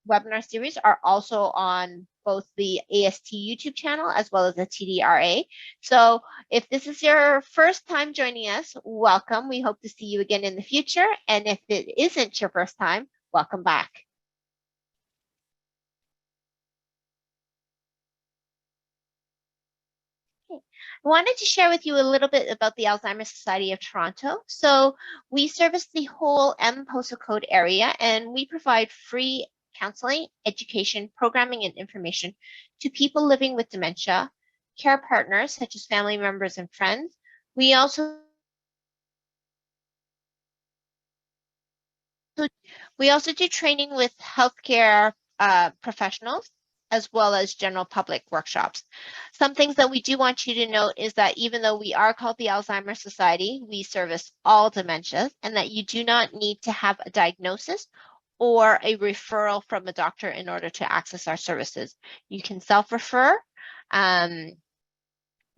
webinar series are also on both the AST YouTube channel as well as the TDRA. So if this is your first time joining us, welcome. We hope to see you again in the future. And if it isn't your first time, welcome back. I wanted to share with you a little bit about the Alzheimer's Society of Toronto. So we service the whole M postal code area, and we provide free counseling, education, programming, and information to people living with dementia, care partners such as family members and friends. We also do training with healthcare professionals, as well as general public workshops. Some things that we do want you to note is that even though we are called the Alzheimer's Society, we service all dementias, and that you do not need to have a diagnosis or a referral from a doctor in order to access our services. You can self-refer, and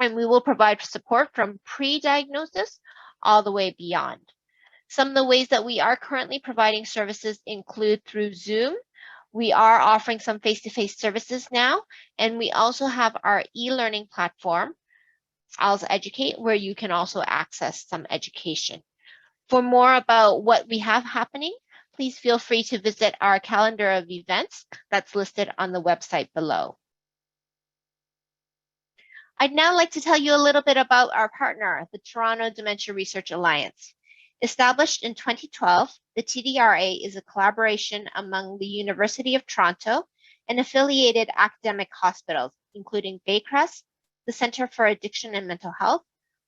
we will provide support from pre-diagnosis all the way beyond. Some of the ways that we are currently providing services include through Zoom. We are offering some face-to-face services now, and we also have our e-learning platform, Educate, where you can also access some education. For more about what we have happening, please feel free to visit our calendar of events that's listed on the website below. I'd now like to tell you a little bit about our partner, the Toronto Dementia Research Alliance. Established in 2012, the TDRA is a collaboration among the University of Toronto and affiliated academic hospitals, including Baycrest, the Centre for Addiction and Mental Health,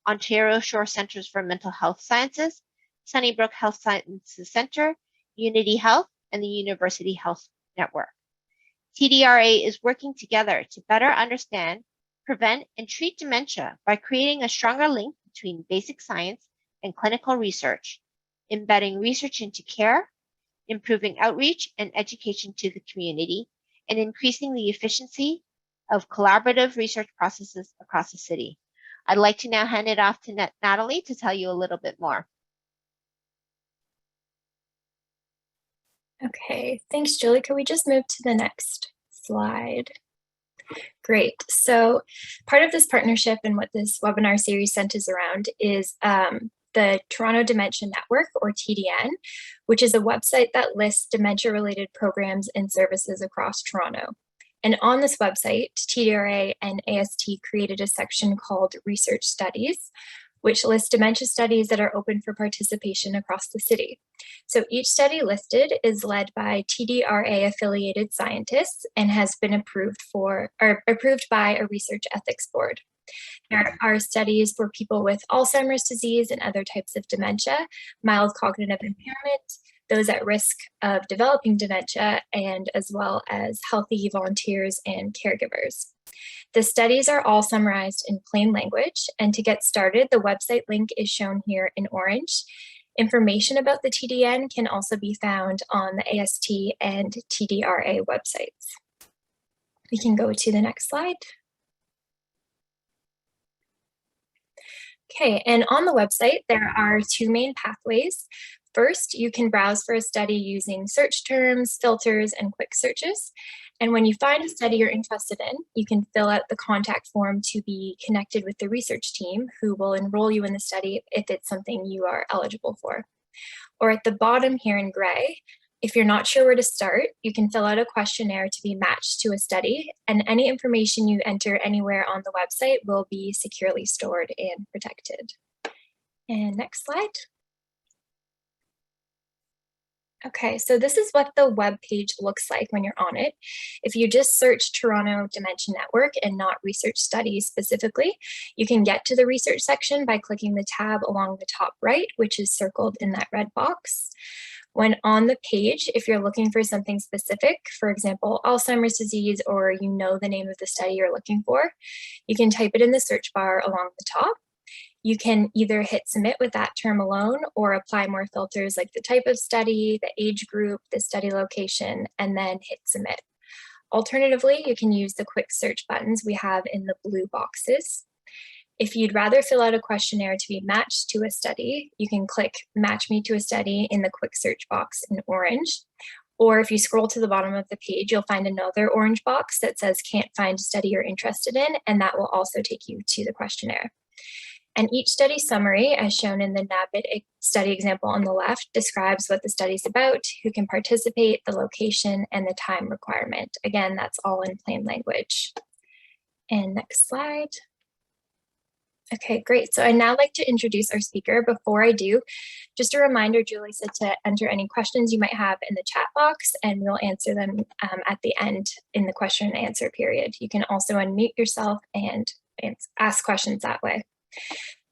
Ontario Shore Centres for Mental Health Sciences, Sunnybrook Health Sciences Centre, Unity Health, and the University Health Network. TDRA is working together to better understand, prevent, and treat dementia by creating a stronger link between basic science and clinical research, embedding research into care, improving outreach and education to the community, and increasing the efficiency of collaborative research processes across the city. I'd like to now hand it off to Natalie to tell you a little bit more. Okay, thanks, Julie. Can we just move to the next slide? Great. So part of this partnership and what this webinar series centers around is the Toronto Dementia Network, or TDN, which is a website that lists dementia-related programs and services across Toronto. And on this website, TDRA and AST created a section called Research Studies, which lists dementia studies that are open for participation across the city. So each study listed is led by TDRA-affiliated scientists and has been approved by a research ethics board. There are studies for people with Alzheimer's disease and other types of dementia, mild cognitive impairment, those at risk of developing dementia, and as well as healthy volunteers and caregivers. The studies are all summarized in plain language, and to get started, the website link is shown here in orange. Information about the TDN can also be found on the AST and TDRA websites. We can go to the next slide. Okay, and on the website, there are two main pathways. First, you can browse for a study using search terms, filters, and quick searches. And when you find a study you're interested in, you can fill out the contact form to be connected with the research team, who will enroll you in the study if it's something you are eligible for. Or at the bottom here in gray, if you're not sure where to start, you can fill out a questionnaire to be matched to a study, and any information you enter anywhere on the website will be securely stored and protected. And next slide. Okay, so this is what the web page looks like when you're on it. If you just search Toronto Dementia Network and not research studies specifically, you can get to the research section by clicking the tab along the top right, which is circled in that red box. When on the page, if you're looking for something specific, for example, Alzheimer's disease, or you know the name of the study you're looking for, you can type it in the search bar along the top. You can either hit submit with that term alone or apply more filters like the type of study, the age group, the study location, and then hit submit. Alternatively, you can use the quick search buttons we have in the blue boxes. If you'd rather fill out a questionnaire to be matched to a study, you can click Match Me to a Study in the quick search box in orange, Or if you scroll to the bottom of the page, you'll find another orange box that says can't find study you're interested in, and that will also take you to the questionnaire. And each study summary, as shown in the NABIT study example on the left, describes what the study is about, who can participate, the location, and the time requirement. Again, that's all in plain language. And next slide. Okay, great. So I'd now like to introduce our speaker. Before I do, just a reminder, Julie said to enter any questions you might have in the chat box, and we'll answer them at the end in the question and answer period. You can also unmute yourself and ask questions that way.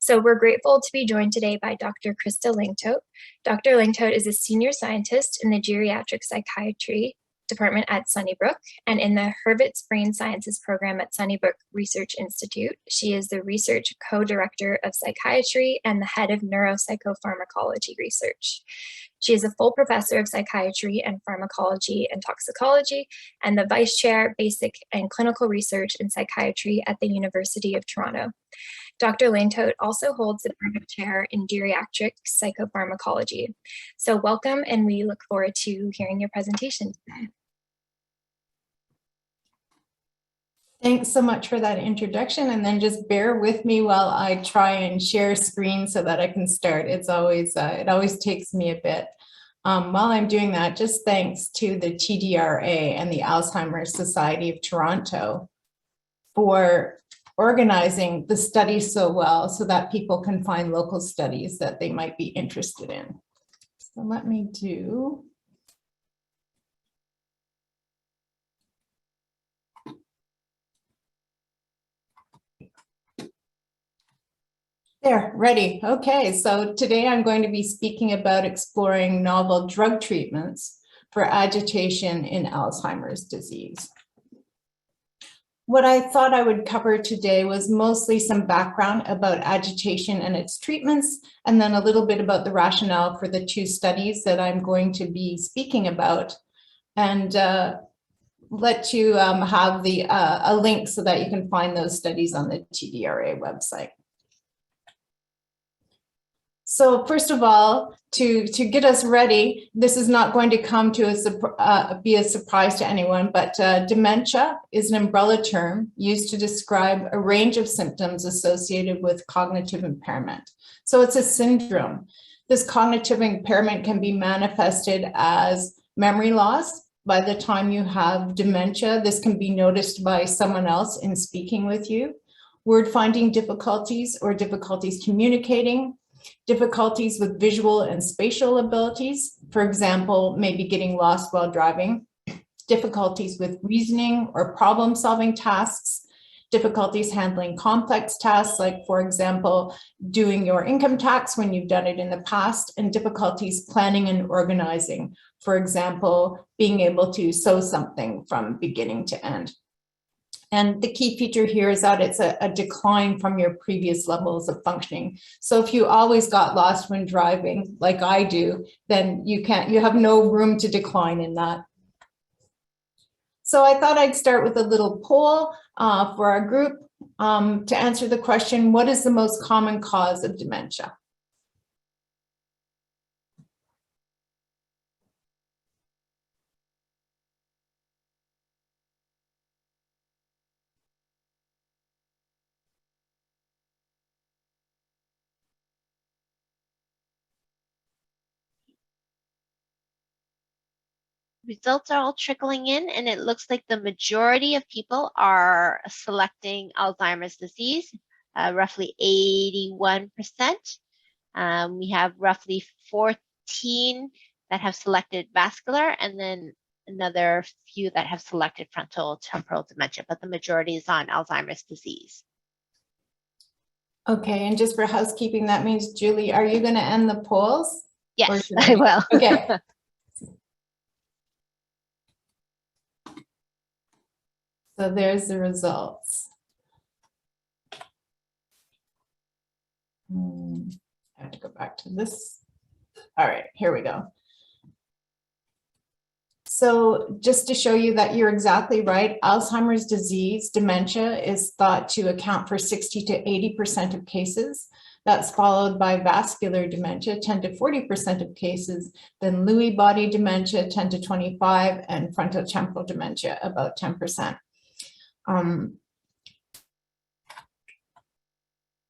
So we're grateful to be joined today by Dr. Krista Langtoat. Dr. Langtoat is a senior scientist in the geriatric psychiatry department at Sunnybrook and in the Hurwitz Brain Sciences program at Sunnybrook Research Institute. She is the research co-director of psychiatry and the head of neuropsychopharmacology research. She is a full professor of psychiatry and pharmacology and toxicology and the vice chair, basic and clinical research in psychiatry at the University of Toronto. Dr. Langtoat also holds the permanent chair in geriatric psychopharmacology. So welcome, and we look forward to hearing your presentation today. Thanks so much for that introduction, and then just bear with me while I try and share screen so that I can start. It's always, it always takes me a bit. While I'm doing that, just thanks to the TDRA and the Alzheimer's Society of Toronto for organizing the study so well so that people can find local studies that they might be interested in. So let me do. There, ready. Okay, so today I'm going to be speaking about exploring novel drug treatments for agitation in Alzheimer's disease. What I thought I would cover today was mostly some background about agitation and its treatments, and then a little bit about the rationale for the two studies that I'm going to be speaking about, and let you have a link so that you can find those studies on the TDRA website. So first of all, to get us ready, this is not going to come to be a surprise to anyone, but dementia is an umbrella term used to describe a range of symptoms associated with cognitive impairment. So it's a syndrome. This cognitive impairment can be manifested as memory loss. By the time you have dementia, this can be noticed by someone else in speaking with you, word finding difficulties or difficulties communicating, difficulties with visual and spatial abilities, for example, maybe getting lost while driving, difficulties with reasoning or problem-solving tasks, difficulties handling complex tasks, like, for example, doing your income tax when you've done it in the past, and difficulties planning and organizing, for example, being able to sew something from beginning to end. And the key feature here is that it's a decline from your previous levels of functioning. So if you always got lost when driving, like I do, then you have no room to decline in that. So I thought I'd start with a little poll for our group to answer the question, what is the most common cause of dementia? Results are all trickling in, and it looks like the majority of people are selecting Alzheimer's disease, roughly 81%. We have roughly 14 that have selected vascular, and then another few that have selected frontal temporal dementia, but the majority is on Alzheimer's disease. Okay, and just for housekeeping, that means, Julie, are you going to end the polls? Yes, I will. Okay. So there's the results. I have to go back to this. All right, here we go. So just to show you that you're exactly right, Alzheimer's disease, dementia, is thought to account for 60 to 80% of cases. That's followed by vascular dementia, 10 to 40% of cases, then Lewy body dementia, 10 to 25, and frontotemporal dementia, about 10%.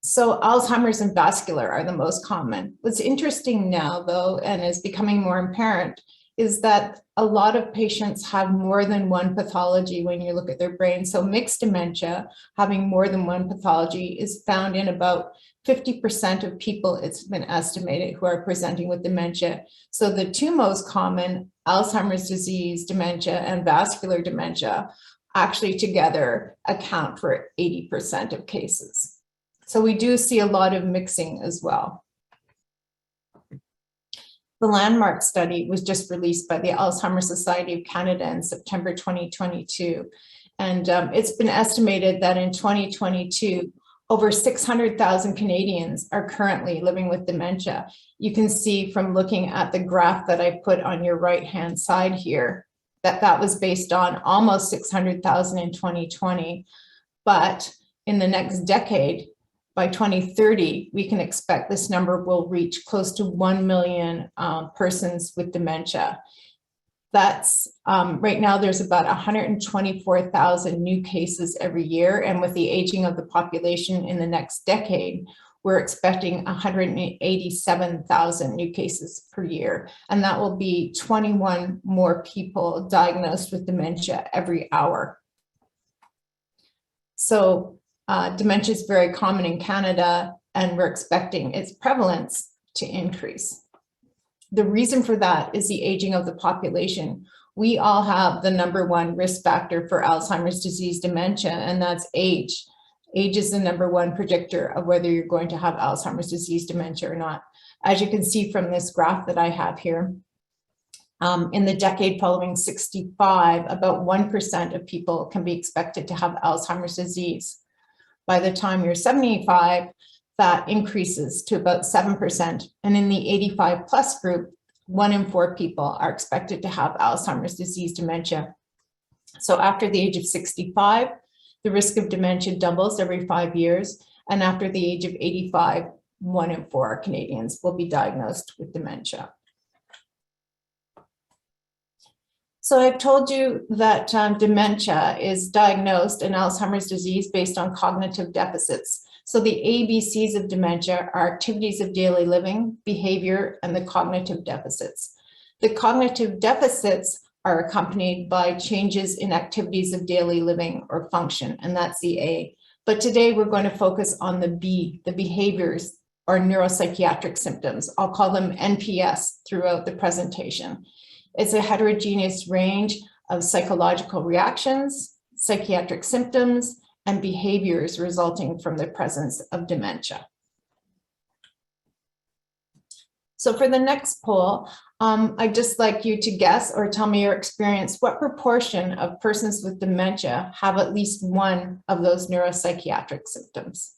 So Alzheimer's and vascular are the most common. What's interesting now, though, and is becoming more apparent, is that a lot of patients have more than one pathology when you look at their brain. So mixed dementia, having more than one pathology, is found in about 50% of people, it's been estimated, who are presenting with dementia. So the two most common, Alzheimer's disease dementia and vascular dementia, actually together account for 80% of cases. So we do see a lot of mixing as well. The landmark study was just released by the Alzheimer's Society of Canada in September 2022. And it's been estimated that in 2022, over 600,000 Canadians are currently living with dementia. You can see from looking at the graph that I put on your right-hand side here, that that was based on almost 600,000 in 2020. But in the next decade, by 2030, we can expect this number will reach close to 1 million persons with dementia. That's right now there's about 124,000 new cases every year. And with the aging of the population in the next decade, we're expecting 187,000 new cases per year. And that will be 21 more people diagnosed with dementia every hour. So dementia is very common in Canada, and we're expecting its prevalence to increase. The reason for that is the aging of the population. We all have the #1 risk factor for Alzheimer's disease dementia, and that's age. Age is the #1 predictor of whether you're going to have Alzheimer's disease dementia or not. As you can see from this graph that I have here, in the decade following 65, about 1% of people can be expected to have Alzheimer's disease. By the time you're 75, that increases to about 7%. And in the 85 plus group, 1 in 4 people are expected to have Alzheimer's disease dementia. So after the age of 65, the risk of dementia doubles every 5 years. And after the age of 85, 1 in 4 Canadians will be diagnosed with dementia. So I've told you that dementia is diagnosed in Alzheimer's disease based on cognitive deficits. So the ABCs of dementia are activities of daily living, behavior, and the cognitive deficits. The cognitive deficits are accompanied by changes in activities of daily living or function, and that's the A. But today we're going to focus on the B, the behaviors or neuropsychiatric symptoms. I'll call them NPS throughout the presentation. It's a heterogeneous range of psychological reactions, psychiatric symptoms, and behaviors resulting from the presence of dementia. So for the next poll, I'd just like you to guess or tell me your experience, what proportion of persons with dementia have at least one of those neuropsychiatric symptoms?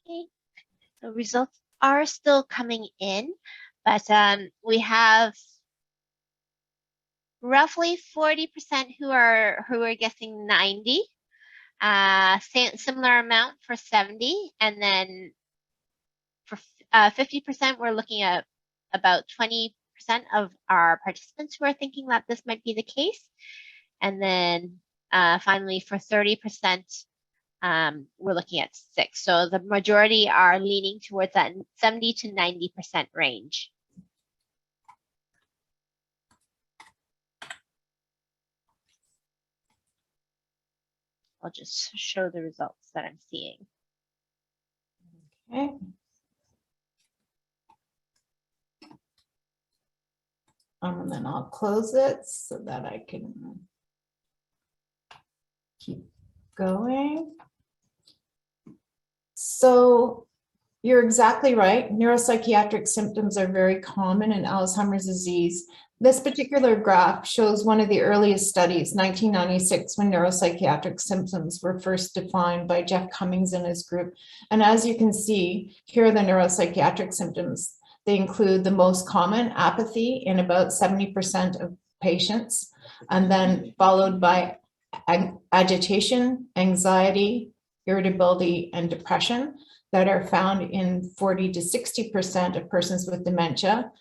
Okay, the results are still coming in, but we have roughly 40% who are guessing 90, similar amount for 70, and then for 50%, we're looking at about 20% of our participants who are thinking that this might be the case, and then finally for 30%. We're looking at 6. So the majority are leaning towards that 70 to 90% range. I'll just show the results that I'm seeing. Okay. And then I'll close it so that I can keep going. So You're exactly right. Neuropsychiatric symptoms are very common in Alzheimer's disease. This particular graph shows one of the earliest studies, 1996, when neuropsychiatric symptoms were first defined by Jeff Cummings and his group. And as you can see, here are the neuropsychiatric symptoms. They include the most common, apathy, in about 70% of patients, and then followed by agitation, anxiety, irritability, and depression that are found in 40 to 60% of persons with dementia,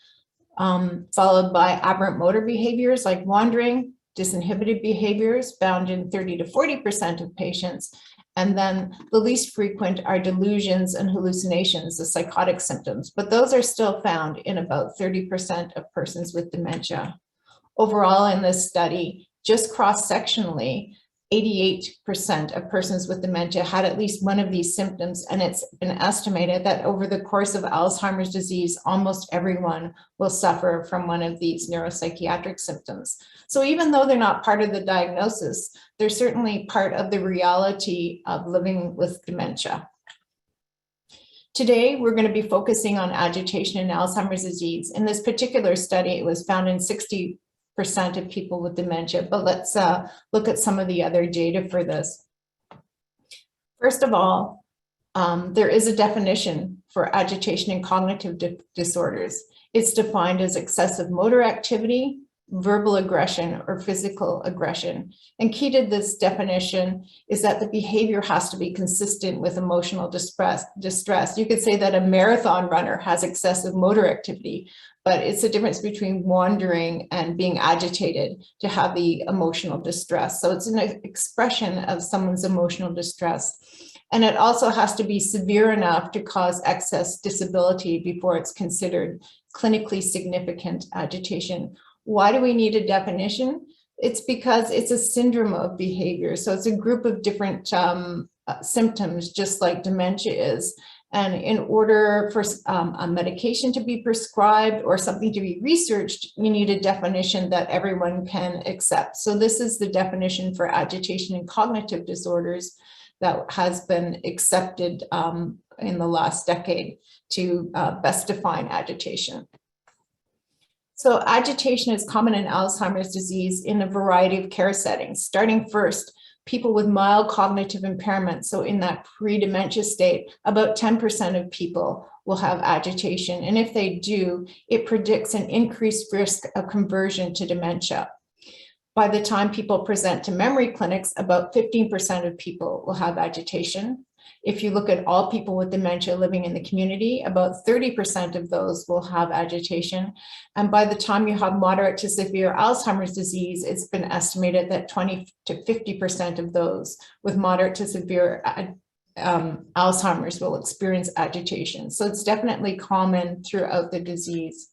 followed by aberrant motor behaviors like wandering, disinhibited behaviors found in 30 to 40% of patients. And then the least frequent are delusions and hallucinations, the psychotic symptoms, but those are still found in about 30% of persons with dementia. Overall in this study, just cross-sectionally, 88% of persons with dementia had at least one of these symptoms, and it's been estimated that over the course of Alzheimer's disease, almost everyone will suffer from one of these neuropsychiatric symptoms. So even though they're not part of the diagnosis, they're certainly part of the reality of living with dementia. Today, we're going to be focusing on agitation in Alzheimer's disease. In this particular study, it was found in 60% of people with dementia, but let's look at some of the other data for this. First of all, there is a definition for agitation and cognitive disorders. It's defined as excessive motor activity, verbal aggression, or physical aggression. And key to this definition is that the behavior has to be consistent with emotional distress. You could say that a marathon runner has excessive motor activity, but it's the difference between wandering and being agitated to have the emotional distress. So it's an expression of someone's emotional distress. And it also has to be severe enough to cause excess disability before it's considered clinically significant agitation. Why do we need a definition? It's because it's a syndrome of behavior. So it's a group of different symptoms, just like dementia is. And in order for a medication to be prescribed or something to be researched, you need a definition that everyone can accept. So this is the definition for agitation and cognitive disorders that has been accepted in the last decade to best define agitation. So agitation is common in Alzheimer's disease in a variety of care settings, starting first, people with mild cognitive impairment. So in that pre-dementia state, about 10% of people will have agitation. And if they do, it predicts an increased risk of conversion to dementia. By the time people present to memory clinics, about 15% of people will have agitation. If you look at all people with dementia living in the community, about 30% of those will have agitation. And by the time you have moderate to severe Alzheimer's disease, it's been estimated that 20 to 50% of those with moderate to severe Alzheimer's will experience agitation. So it's definitely common throughout the disease.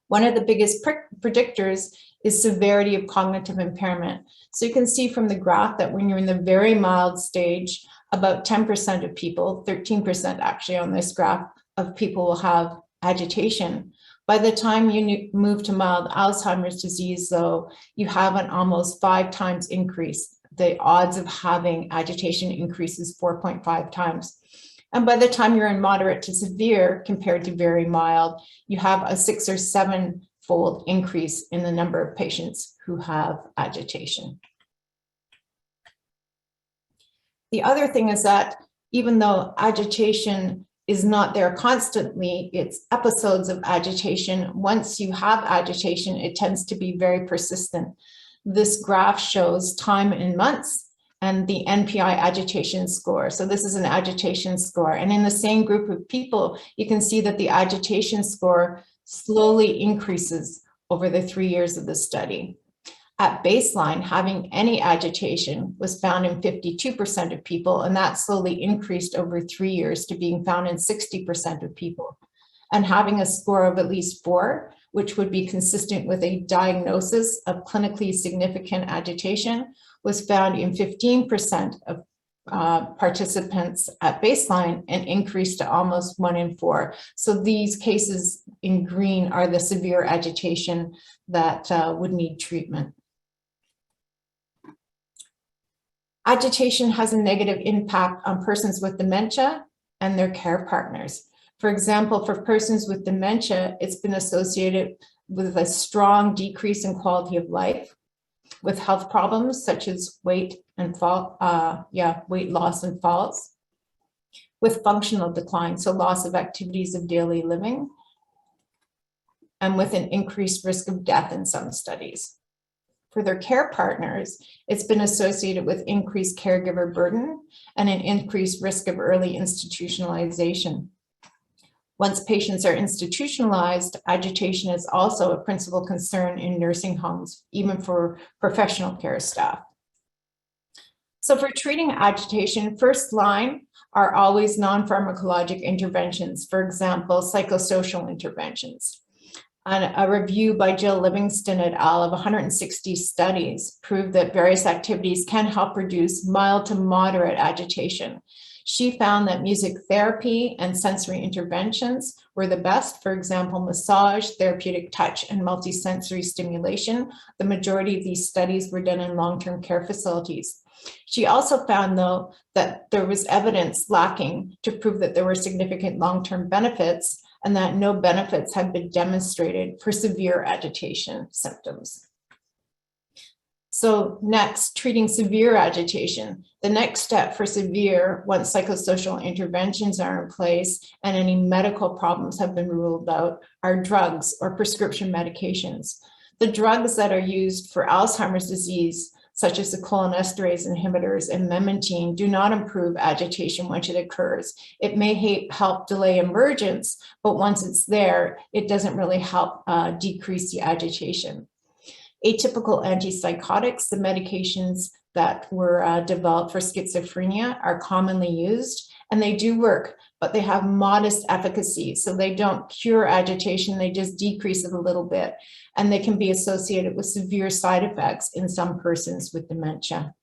One of the biggest predictors is severity of cognitive impairment. So you can see from the graph that when you're in the very mild stage, about 10% of people, 13% actually on this graph, of people will have agitation. By the time you move to mild Alzheimer's disease, though, you have an almost 5 times increase. The odds of having agitation increases 4.5 times. And by the time you're in moderate to severe compared to very mild, you have a 6 or 7-fold increase in the number of patients who have agitation. The other thing is that even though agitation is not there constantly, it's episodes of agitation. Once you have agitation, it tends to be very persistent. This graph shows time in months and the NPI agitation score. So this is an agitation score. And in the same group of people, you can see that the agitation score slowly increases over the 3 years of the study. At baseline, having any agitation was found in 52% of people, and that slowly increased over 3 years to being found in 60% of people. And having a score of at least 4, which would be consistent with a diagnosis of clinically significant agitation, was found in 15% of participants at baseline and increased to almost 1 in 4. So these cases in green are the severe agitation that would need treatment. Agitation has a negative impact on persons with dementia and their care partners. For example, for persons with dementia, it's been associated with a strong decrease in quality of life, with health problems such as weight loss and falls, with functional decline, so loss of activities of daily living, and with an increased risk of death in some studies. For their care partners, it's been associated with increased caregiver burden and an increased risk of early institutionalization. Once patients are institutionalized, agitation is also a principal concern in nursing homes, even for professional care staff. So for treating agitation, first line are always non-pharmacologic interventions, for example, psychosocial interventions. And a review by Jill Livingston et al. Of 160 studies proved that various activities can help reduce mild to moderate agitation. She found that music therapy and sensory interventions were the best. For example, massage, therapeutic touch, and multisensory stimulation. The majority of these studies were done in long-term care facilities. She also found, though, that there was evidence lacking to prove that there were significant long-term benefits and that no benefits had been demonstrated for severe agitation symptoms. So next, treating severe agitation. The next step for severe, once psychosocial interventions are in place and any medical problems have been ruled out, are drugs or prescription medications. The drugs that are used for Alzheimer's disease, such as the cholinesterase inhibitors and memantine, do not improve agitation once it occurs. It may help delay emergence, but once it's there, it doesn't really help decrease the agitation. Atypical antipsychotics, the medications that were developed for schizophrenia, are commonly used, and they do work, but they have modest efficacy. So they don't cure agitation, they just decrease it a little bit. And they can be associated with severe side effects in some persons with dementia.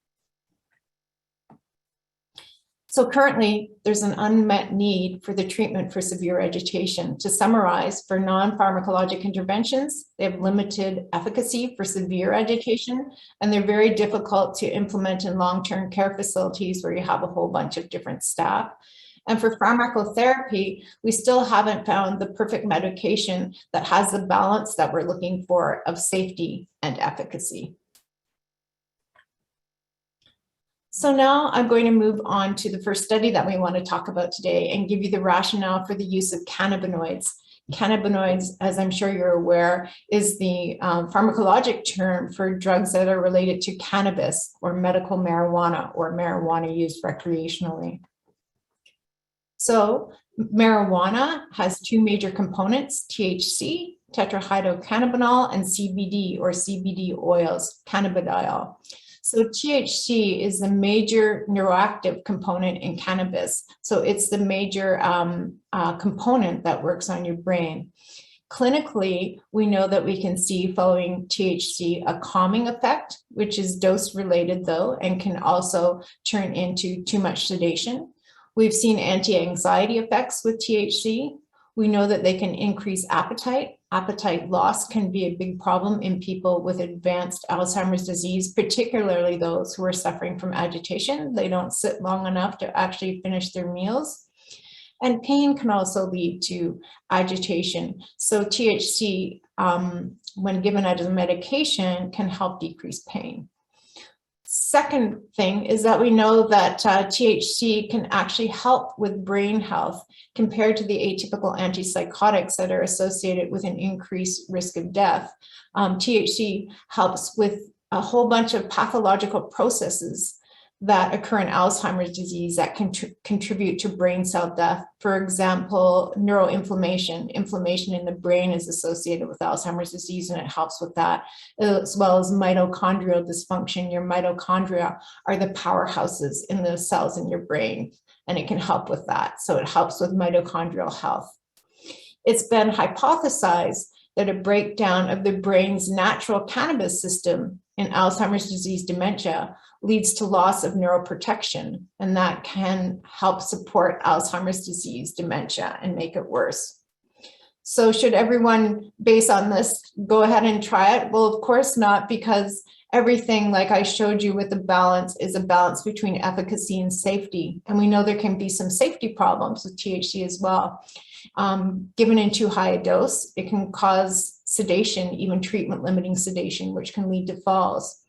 So currently, there's an unmet need for the treatment for severe agitation. To summarize, for non-pharmacologic interventions, they have limited efficacy for severe agitation, and they're very difficult to implement in long-term care facilities where you have a whole bunch of different staff. And for pharmacotherapy, we still haven't found the perfect medication that has the balance that we're looking for of safety and efficacy. So now I'm going to move on to the first study that we want to talk about today and give you the rationale for the use of cannabinoids. Cannabinoids, as I'm sure you're aware, is the pharmacologic term for drugs that are related to cannabis or medical marijuana or marijuana used recreationally. So marijuana has two major components, THC, tetrahydrocannabinol, and CBD or CBD oils, cannabidiol. So THC is the major neuroactive component in cannabis. So it's the major component that works on your brain. Clinically, we know that we can see following THC a calming effect, which is dose related though, and can also turn into too much sedation. We've seen anti-anxiety effects with THC. We know that they can increase appetite. Appetite loss can be a big problem in people with advanced Alzheimer's disease, particularly those who are suffering from agitation. They don't sit long enough to actually finish their meals. And pain can also lead to agitation. So THC, when given as a medication, can help decrease pain. Second thing is that we know that THC can actually help with brain health compared to the atypical antipsychotics that are associated with an increased risk of death. THC helps with a whole bunch of pathological processes that occur in Alzheimer's disease that can contribute to brain cell death. For example, neuroinflammation. Inflammation in the brain is associated with Alzheimer's disease, and it helps with that, as well as mitochondrial dysfunction. Your mitochondria are the powerhouses in the cells in your brain, and it can help with that. So it helps with mitochondrial health. It's been hypothesized that a breakdown of the brain's natural cannabis system in Alzheimer's disease dementia leads to loss of neuroprotection, and that can help support Alzheimer's disease dementia and make it worse. So should everyone, based on this, go ahead and try it? Well, of course not, because everything, like I showed you with the balance, is a balance between efficacy and safety. And we know there can be some safety problems with THC as well. Given in too high a dose, it can cause sedation, even treatment limiting sedation, which can lead to falls.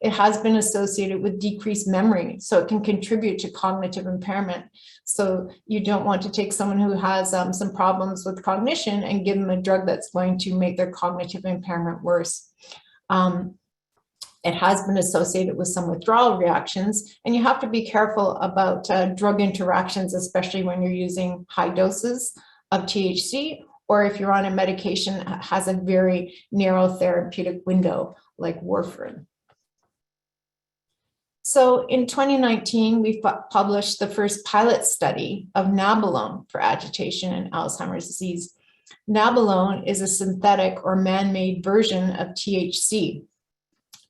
It has been associated with decreased memory, so it can contribute to cognitive impairment. So you don't want to take someone who has some problems with cognition and give them a drug that's going to make their cognitive impairment worse. It has been associated with some withdrawal reactions, and you have to be careful about drug interactions, especially when you're using high doses of THC, or if you're on a medication that has a very narrow therapeutic window, like warfarin. So in 2019, we published the first pilot study of nabilone for agitation and Alzheimer's disease. Nabilone is a synthetic or man-made version of THC.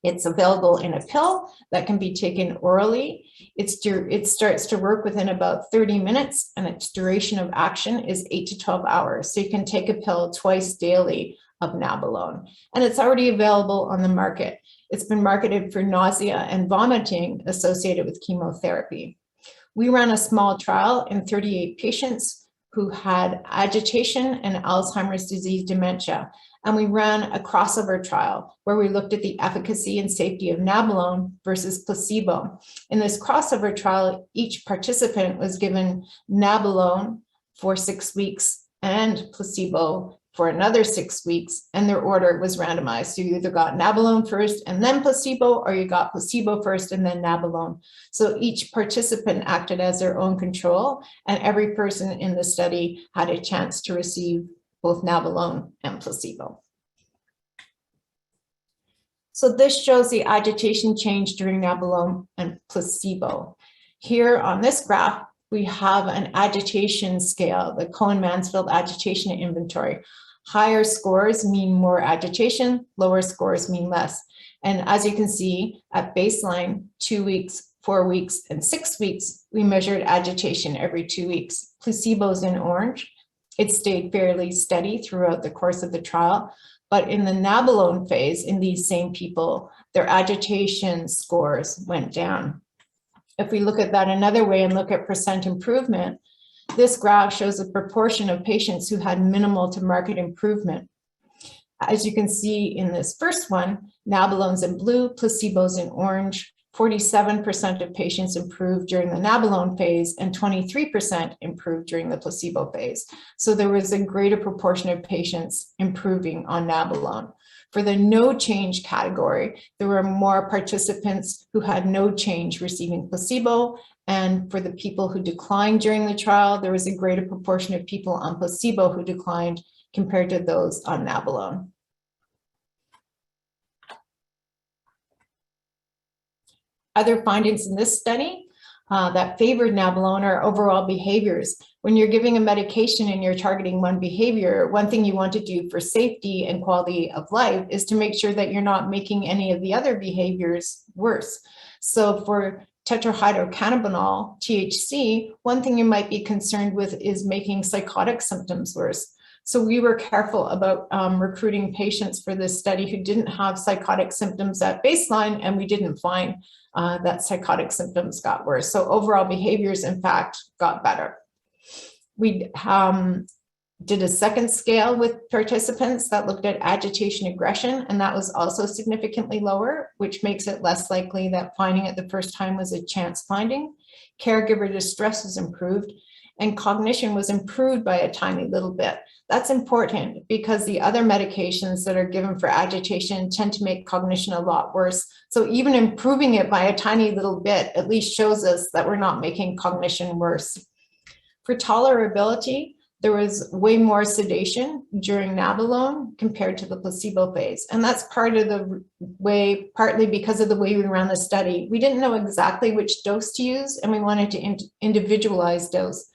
It's available in a pill that can be taken orally. It starts to work within about 30 minutes, and its duration of action is 8 to 12 hours. So you can take a pill twice daily of nabilone, and it's already available on the market. It's been marketed for nausea and vomiting associated with chemotherapy. We ran a small trial in 38 patients who had agitation and Alzheimer's disease dementia. And we ran a crossover trial where we looked at the efficacy and safety of nabilone versus placebo. In this crossover trial, each participant was given nabilone for 6 weeks and placebo for another 6 weeks, and their order was randomized. So you either got nabilone first and then placebo, or you got placebo first and then nabilone. So each participant acted as their own control, and every person in the study had a chance to receive both nabilone and placebo. So this shows the agitation change during nabilone and placebo. Here on this graph, we have an agitation scale, the Cohen-Mansfield Agitation Inventory. Higher scores mean more agitation, lower scores mean less. And as you can see, at baseline, 2 weeks, 4 weeks, and 6 weeks, we measured agitation every 2 weeks. Placebo's in orange. It stayed fairly steady throughout the course of the trial. But in the nabilone phase, in these same people, their agitation scores went down. If we look at that another way and look at percent improvement, this graph shows a proportion of patients who had minimal to marked improvement. As you can see in this first one, nabilone's in blue, placebo's in orange. 47% of patients improved during the nabilone phase and 23% improved during the placebo phase. So there was a greater proportion of patients improving on nabilone. For the no change category, there were more participants who had no change receiving placebo. And for the people who declined during the trial, there was a greater proportion of people on placebo who declined compared to those on nabilone. Other findings in this study that favored nabilone are overall behaviors. When you're giving a medication and you're targeting one behavior, one thing you want to do for safety and quality of life is to make sure that you're not making any of the other behaviors worse. So for tetrahydrocannabinol, THC, one thing you might be concerned with is making psychotic symptoms worse. So we were careful about recruiting patients for this study who didn't have psychotic symptoms at baseline, and we didn't find that psychotic symptoms got worse. So overall behaviors, in fact, got better. We did a second scale with participants that looked at agitation aggression, and that was also significantly lower, which makes it less likely that finding it the first time was a chance finding. Caregiver distress was improved, and cognition was improved by a tiny little bit. That's important because the other medications that are given for agitation tend to make cognition a lot worse. So even improving it by a tiny little bit at least shows us that we're not making cognition worse. For tolerability, there was way more sedation during nabilone compared to the placebo phase. And that's partly because of the way we ran the study. We didn't know exactly which dose to use, and we wanted to individualize dose.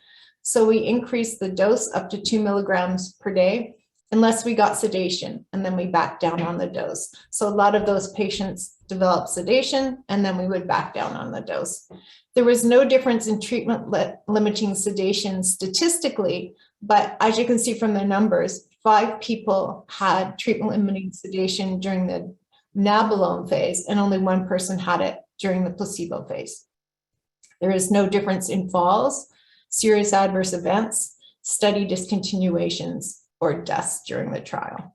So we increased the dose up to 2 milligrams per day, unless we got sedation, and then we backed down on the dose. So a lot of those patients developed sedation, and then we would back down on the dose. There was no difference in treatment limiting sedation statistically, but as you can see from the numbers, 5 people had treatment-limiting sedation during the nabilone phase, and only 1 person had it during the placebo phase. There is no difference in falls, serious adverse events, study discontinuations, or deaths during the trial.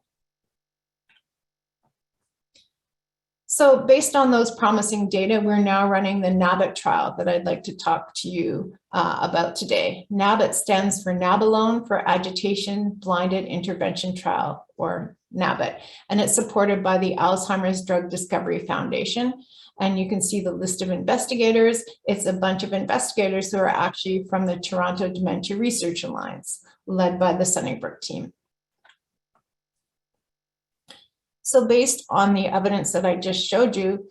So based on those promising data, we're now running the NABIT trial that I'd like to talk to you about today. NABIT stands for Nabilone for Agitation Blinded Intervention Trial, or NABIT, and it's supported by the Alzheimer's Drug Discovery Foundation. And you can see the list of investigators. It's a bunch of investigators who are actually from the Toronto Dementia Research Alliance, led by the Sunnybrook team. So based on the evidence that I just showed you,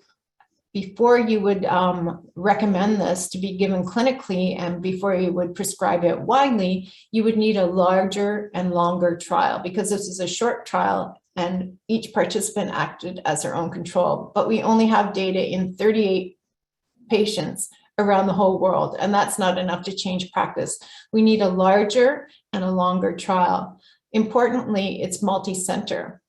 before you would recommend this to be given clinically and before you would prescribe it widely, you would need a larger and longer trial, because this is a short trial and each participant acted as their own control. But we only have data in 38 patients around the whole world, and that's not enough to change practice. We need a larger and a longer trial. Importantly, it's multi-center.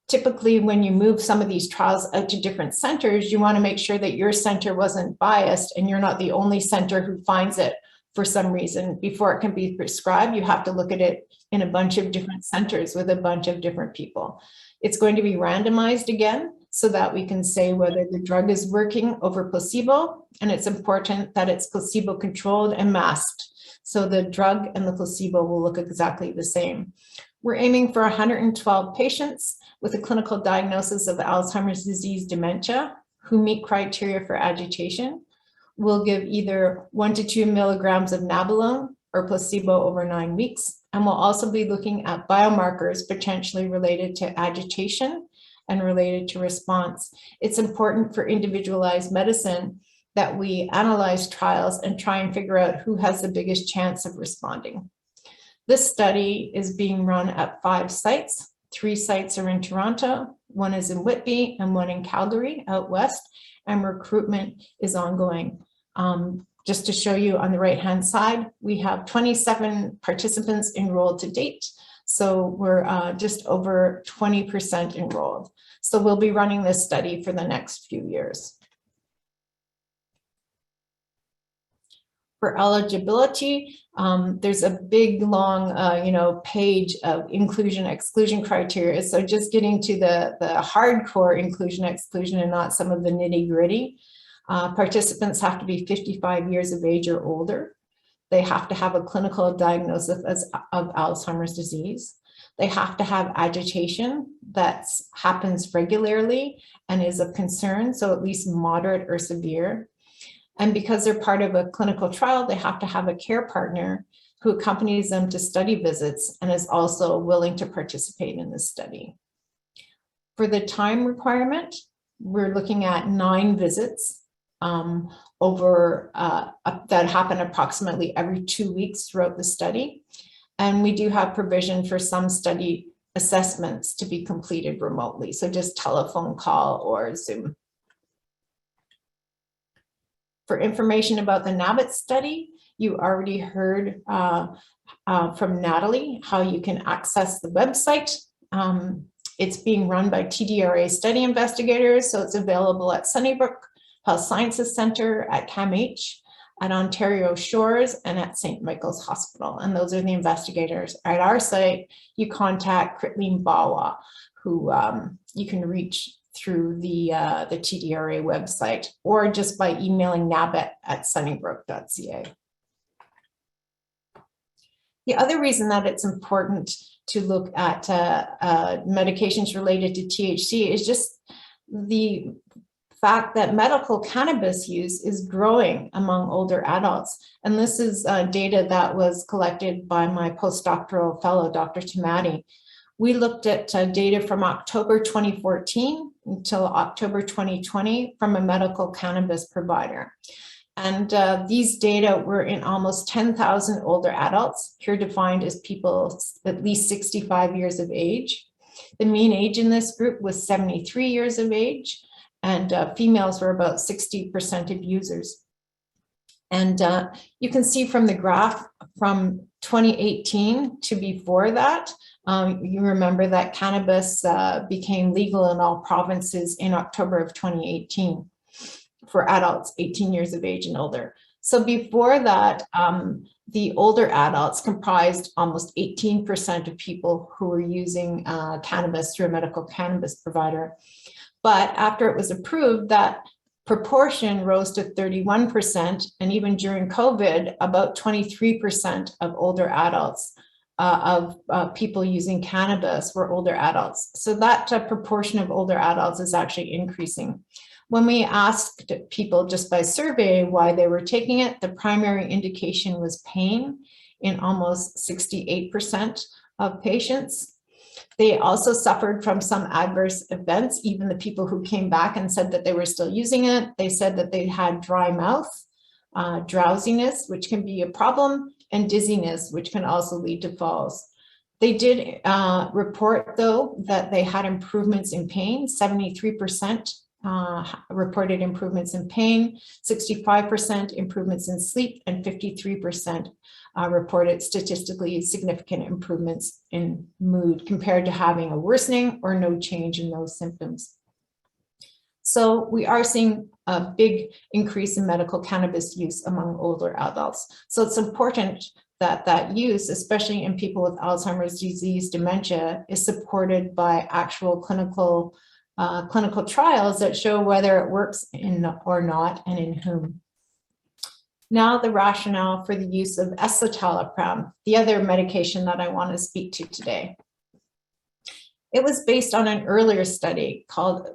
Typically, when you move some of these trials out to different centers, you want to make sure that your center wasn't biased and you're not the only center who finds it for some reason. Before it can be prescribed, you have to look at it in a bunch of different centers with a bunch of different people. It's going to be randomized again so that we can say whether the drug is working over placebo, and it's important that it's placebo controlled and masked. So the drug and the placebo will look exactly the same. We're aiming for 112 patients with a clinical diagnosis of Alzheimer's disease dementia who meet criteria for agitation. We'll give either 1 to 2 milligrams of nabilone or placebo over 9 weeks. And we'll also be looking at biomarkers potentially related to agitation and related to response. It's important for individualized medicine that we analyze trials and try and figure out who has the biggest chance of responding. This study is being run at 5 sites. 3 sites are in Toronto, 1 is in Whitby, and 1 in Calgary out west, and recruitment is ongoing. Just to show you on the right-hand side, we have 27 participants enrolled to date. So we're just over 20% enrolled. So we'll be running this study for the next few years. For eligibility, there's a big, long, page of inclusion-exclusion criteria. So just getting to the hardcore inclusion-exclusion and not some of the nitty-gritty. Participants have to be 55 years of age or older. They have to have a clinical diagnosis of Alzheimer's disease. They have to have agitation that happens regularly and is of concern, so at least moderate or severe. And because they're part of a clinical trial, they have to have a care partner who accompanies them to study visits and is also willing to participate in the study. For the time requirement, we're looking at 9 visits that happen approximately every 2 weeks throughout the study. And we do have provision for some study assessments to be completed remotely, so just telephone call or Zoom. For information about the NABIT study, you already heard from Natalie how you can access the website. It's being run by TDRA study investigators, so it's available at Sunnybrook Health Sciences Centre, at CAMH, at Ontario Shores, and at St. Michael's Hospital. And those are the investigators. At our site, you contact Kritleen Bawa, who you can reach through the TDRA website, or just by emailing nabit@sunnybrook.ca. The other reason that it's important to look at medications related to THC is just the fact that medical cannabis use is growing among older adults. And this is data that was collected by my postdoctoral fellow, Dr. Tamati. We looked at data from October 2014 until October 2020 from a medical cannabis provider. And these data were in almost 10,000 older adults, here defined as people at least 65 years of age. The mean age in this group was 73 years of age, and females were about 60% of users. And you can see from the graph from 2018 to before that. You remember that cannabis became legal in all provinces in October of 2018 for adults 18 years of age and older. So before that, the older adults comprised almost 18% of people who were using cannabis through a medical cannabis provider. But after it was approved, that proportion rose to 31%, and even during COVID, about 23% of older adults, of people using cannabis were older adults. So that proportion of older adults is actually increasing. When we asked people just by survey why they were taking it, the primary indication was pain in almost 68% of patients. They also suffered from some adverse events. Even the people who came back and said that they were still using it, they said that they had dry mouth, drowsiness, which can be a problem, and dizziness, which can also lead to falls. They did report, though, that they had improvements in pain. 73% reported improvements in pain, 65% improvements in sleep, and 53% reported statistically significant improvements in mood compared to having a worsening or no change in those symptoms. So we are seeing a big increase in medical cannabis use among older adults. So it's important that that use, especially in people with Alzheimer's disease, dementia, is supported by actual clinical trials that show whether it works or not, and in whom. Now the rationale for the use of citalopram, the other medication that I want to speak to today. It was based on an earlier study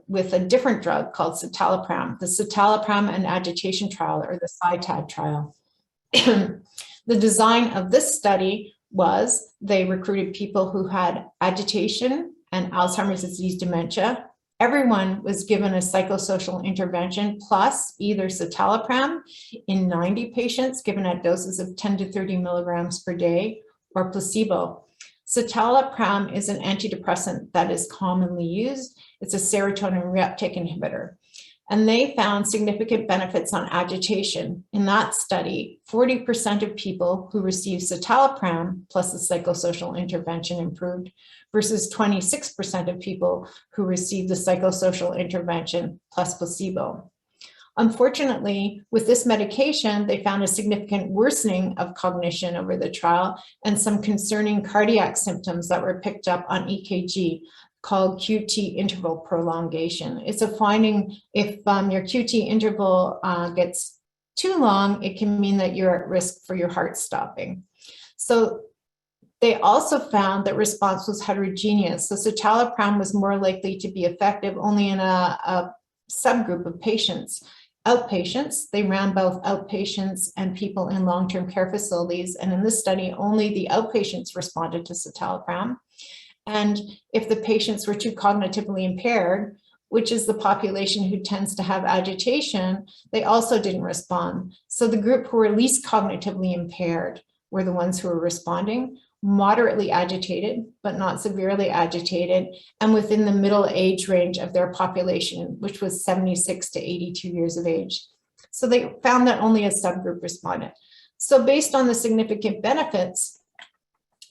with a different drug called citalopram, the Citalopram and Agitation trial, or the CITAD trial. The design of this study was they recruited people who had agitation and Alzheimer's disease dementia. Everyone was given a psychosocial intervention plus either citalopram in 90 patients given at doses of 10 to 30 milligrams per day, or placebo. Citalopram is an antidepressant that is commonly used. It's a serotonin reuptake inhibitor. And they found significant benefits on agitation. In that study, 40% of people who received citalopram plus the psychosocial intervention improved, versus 26% of people who received the psychosocial intervention plus placebo. Unfortunately, with this medication, they found a significant worsening of cognition over the trial and some concerning cardiac symptoms that were picked up on EKG, called QT interval prolongation. It's a finding if your QT interval gets too long, it can mean that you're at risk for your heart stopping. So they also found that response was heterogeneous. So citalopram was more likely to be effective only in a subgroup of patients. Outpatients, they ran both outpatients and people in long-term care facilities. And in this study, only the outpatients responded to citalopram. And if the patients were too cognitively impaired, which is the population who tends to have agitation, they also didn't respond. So the group who were least cognitively impaired were the ones who were responding, moderately agitated, but not severely agitated, and within the middle age range of their population, which was 76 to 82 years of age. So they found that only a subgroup responded. So based on the significant benefits,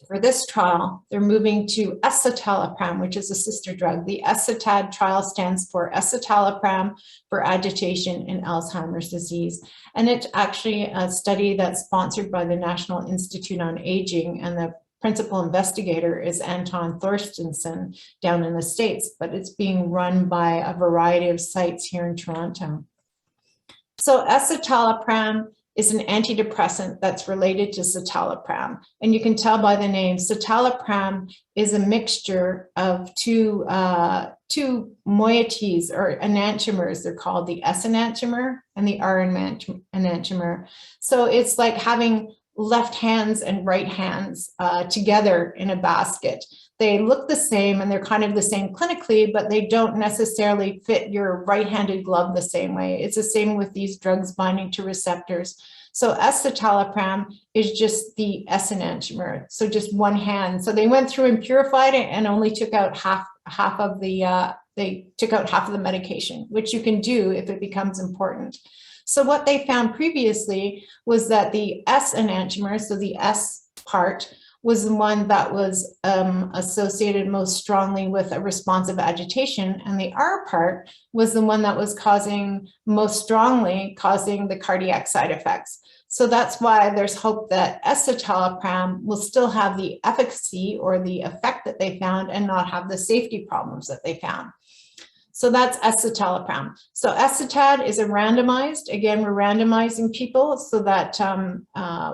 for this trial, they're moving to citalopram, which is a sister drug. The CITAD trial stands for citalopram for agitation in Alzheimer's disease. And it's actually a study that's sponsored by the National Institute on Aging, and the principal investigator is Anton Thorstensen down in the States, but it's being run by a variety of sites here in Toronto. So citalopram is an antidepressant that's related to citalopram. And you can tell by the name, citalopram is a mixture of two moieties or enantiomers. They're called the S enantiomer and the R enantiomer. So it's like having left hands and right hands together in a basket. They look the same and they're kind of the same clinically, but they don't necessarily fit your right-handed glove the same way. It's the same with these drugs binding to receptors. So citalopram is just the S enantiomer, so just one hand. So they went through and purified it and only took out half of the medication, which you can do if it becomes important. So what they found previously was that the S enantiomer, so the S part, was the one that was associated most strongly with a responsive agitation, and the R part was the one that was most strongly causing the cardiac side effects. So that's why there's hope that citalopram will still have the efficacy or the effect that they found and not have the safety problems that they found. So that's citalopram. So CITAD is a randomized, again, we're randomizing people so that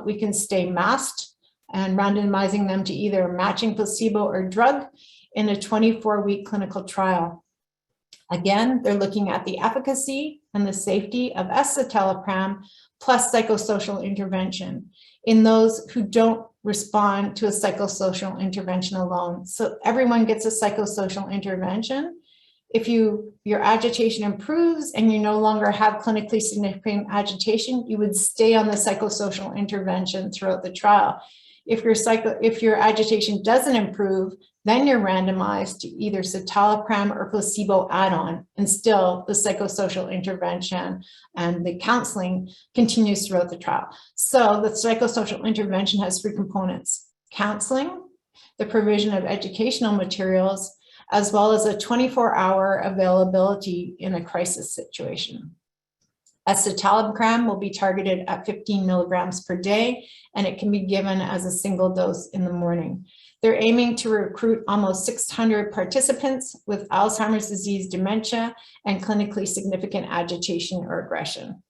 we can stay masked, and randomizing them to either matching placebo or drug in a 24-week clinical trial. Again, they're looking at the efficacy and the safety of citalopram plus psychosocial intervention in those who don't respond to a psychosocial intervention alone. So everyone gets a psychosocial intervention. If your agitation improves and you no longer have clinically significant agitation, you would stay on the psychosocial intervention throughout the trial. If your agitation doesn't improve, then you're randomized to either citalopram or placebo add-on, and still the psychosocial intervention and the counseling continues throughout the trial. So the psychosocial intervention has three components: counseling, the provision of educational materials, as well as a 24-hour availability in a crisis situation. Citalopram will be targeted at 15 milligrams per day, and it can be given as a single dose in the morning. They're aiming to recruit almost 600 participants with Alzheimer's disease, dementia, and clinically significant agitation or aggression.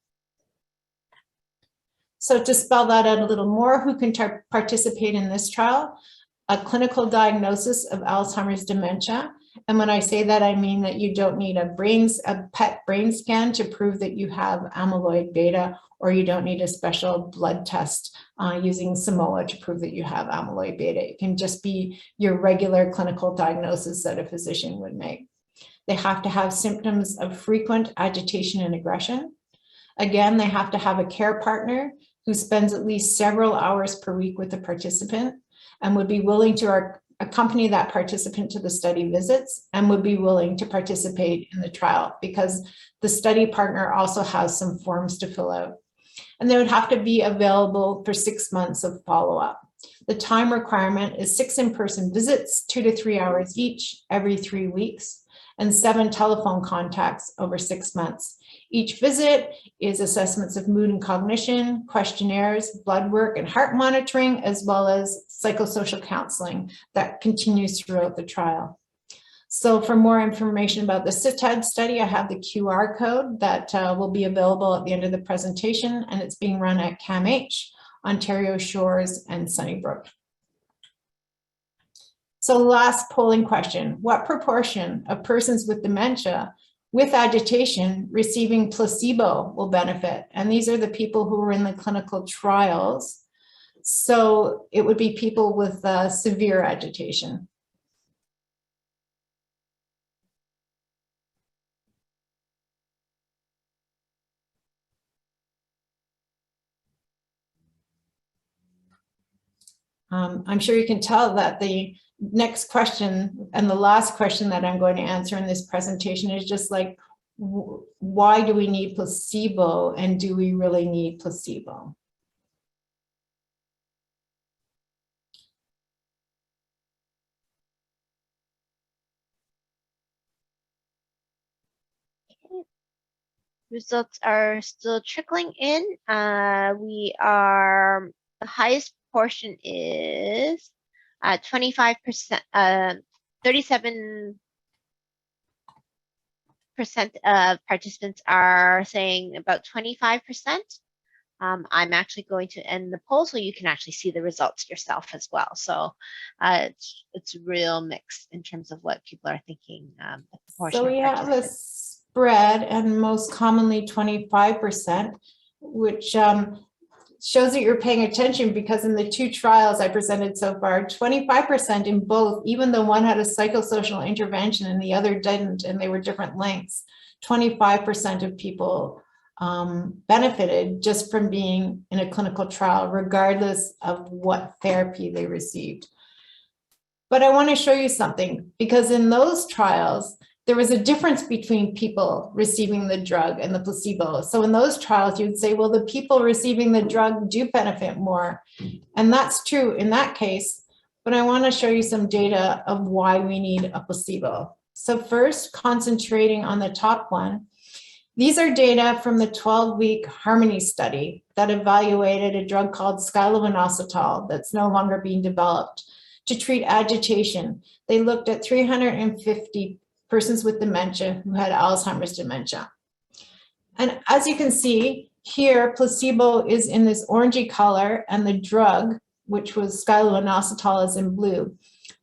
So to spell that out a little more, who can participate in this trial? A clinical diagnosis of Alzheimer's dementia. And when I say that, I mean that you don't need a PET brain scan to prove that you have amyloid beta, or you don't need a special blood test using Simoa to prove that you have amyloid beta. It can just be your regular clinical diagnosis that a physician would make. They have to have symptoms of frequent agitation and aggression. Again, they have to have a care partner who spends at least several hours per week with the participant and would be willing to accompany that participant to the study visits and would be willing to participate in the trial, because the study partner also has some forms to fill out. And they would have to be available for 6 months of follow-up. The time requirement is 6 in-person visits, 2 to 3 hours each every 3 weeks, and 7 telephone contacts over 6 months. Each visit is assessments of mood and cognition, questionnaires, blood work, and heart monitoring, as well as psychosocial counseling that continues throughout the trial. So for more information about the CITAD study, I have the QR code that will be available at the end of the presentation, and it's being run at CAMH, Ontario Shores, and Sunnybrook. So last polling question: what proportion of persons with dementia with agitation receiving placebo will benefit? And these are the people who were in the clinical trials. So it would be people with severe agitation. I'm sure you can tell that the next question and the last question that I'm going to answer in this presentation is just like, why do we need placebo, and do we really need placebo? Results are still trickling in. The highest portion is 25%, 37% of participants are saying about 25%. I'm actually going to end the poll so you can actually see the results yourself as well. So it's real mixed in terms of what people are thinking. So we have a spread, and most commonly 25%, which shows that you're paying attention, because in the 2 trials I presented so far, 25% in both, even though one had a psychosocial intervention and the other didn't, and they were different lengths, 25% of people benefited just from being in a clinical trial, regardless of what therapy they received. But I want to show you something, because in those trials, there was a difference between people receiving the drug and the placebo. So in those trials, you'd say, well, the people receiving the drug do benefit more. And that's true in that case, but I want to show you some data of why we need a placebo. So first, concentrating on the top one, these are data from the 12-week Harmony study that evaluated a drug called scitalopram that's no longer being developed to treat agitation. They looked at 350 persons with dementia who had Alzheimer's dementia. And as you can see here, placebo is in this orangey color and the drug, which was scitalopram, is in blue.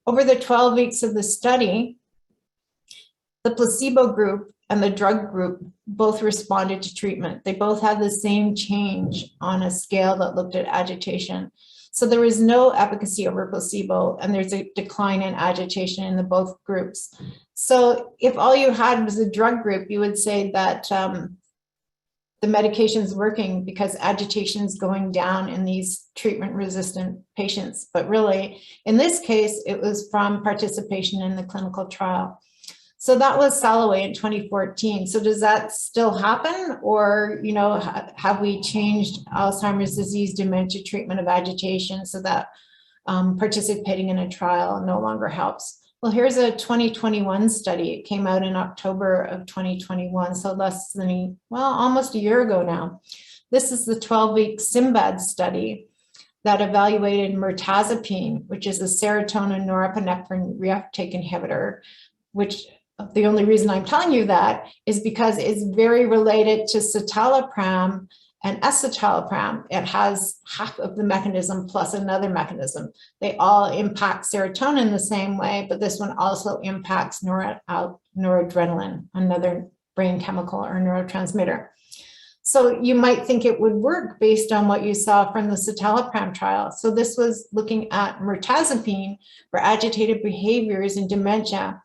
Over the 12 weeks of the study, the placebo group and the drug group both responded to treatment. They both had the same change on a scale that looked at agitation. So there was no efficacy over placebo, and there's a decline in agitation in the both groups. So if all you had was a drug group, you would say that the medication is working because agitation is going down in these treatment-resistant patients. But really, in this case, it was from participation in the clinical trial. So that was Salloway in 2014. So does that still happen? Or, you know, have we changed Alzheimer's disease dementia treatment of agitation so that participating in a trial no longer helps? Well, here's a 2021 study. It came out in October of 2021, so less than, almost a year ago now. This is the 12-week SIMBAD study that evaluated mirtazapine, which is a serotonin norepinephrine reuptake inhibitor, which the only reason I'm telling you that is because it's very related to citalopram and escitalopram. It has half of the mechanism plus another mechanism. They all impact serotonin the same way, but this one also impacts noradrenaline, another brain chemical or neurotransmitter. So you might think it would work based on what you saw from the citalopram trial. So this was looking at mirtazapine for agitated behaviors in dementia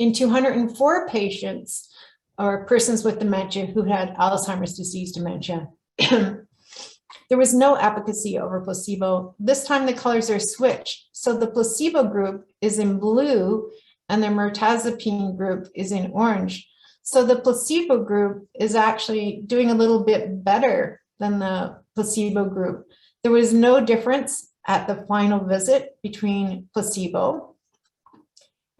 in 204 patients or persons with dementia who had Alzheimer's disease dementia. There was no efficacy over placebo. This time the colors are switched. So the placebo group is in blue and the mirtazapine group is in orange. So the placebo group is actually doing a little bit better than the placebo group. There was no difference at the final visit between placebo.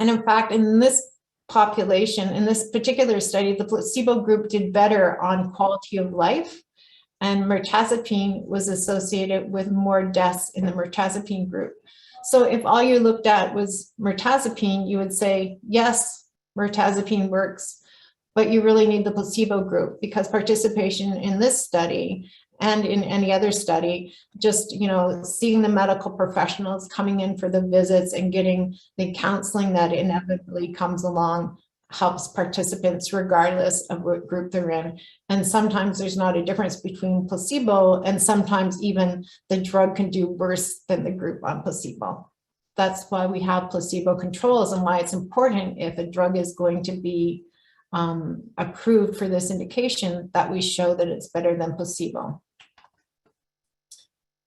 And in fact, in this population, in this particular study, the placebo group did better on quality of life, and mirtazapine was associated with more deaths in the mirtazapine group. So if all you looked at was mirtazapine, you would say, yes, mirtazapine works, but you really need the placebo group because participation in this study and in any other study, just, you know, seeing the medical professionals coming in for the visits and getting the counseling that inevitably comes along helps participants regardless of what group they're in. And sometimes there's not a difference between placebo, and sometimes even the drug can do worse than the group on placebo. That's why we have placebo controls and why it's important if a drug is going to be approved for this indication that we show that it's better than placebo.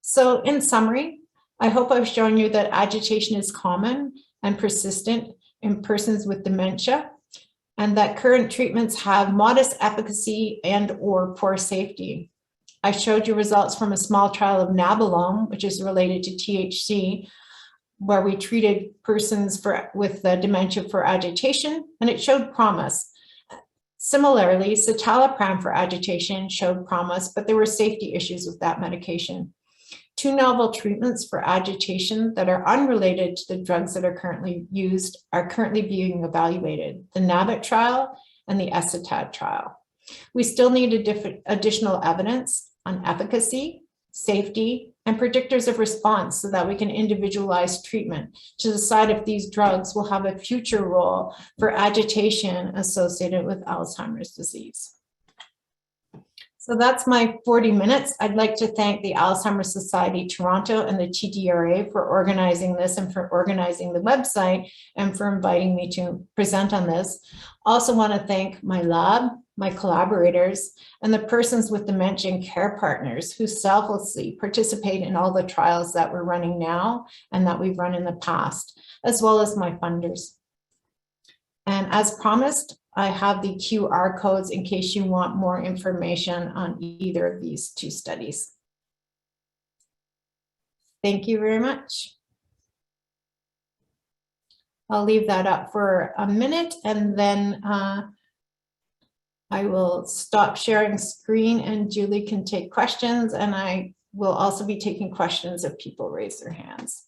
So in summary, I hope I've shown you that agitation is common and persistent in persons with dementia, and that current treatments have modest efficacy and or poor safety. I showed you results from a small trial of nabilone, which is related to THC, where we treated persons with dementia for agitation, and it showed promise. Similarly, citalopram for agitation showed promise, but there were safety issues with that medication. Two novel treatments for agitation that are unrelated to the drugs that are currently used are currently being evaluated, the NABIT trial and the CITAD trial. We still need additional evidence on efficacy, safety, and predictors of response so that we can individualize treatment to decide if these drugs will have a future role for agitation associated with Alzheimer's disease. So that's my 40 minutes. I'd like to thank the Alzheimer's Society Toronto and the TDRA for organizing this and for organizing the website and for inviting me to present on this. Also want to thank my lab, my collaborators, and the persons with dementia and care partners who selflessly participate in all the trials that we're running now and that we've run in the past, as well as my funders. And as promised, I have the QR codes in case you want more information on either of these two studies. Thank you very much. I'll leave that up for a minute and then I will stop sharing screen and Julie can take questions, and I will also be taking questions if people raise their hands.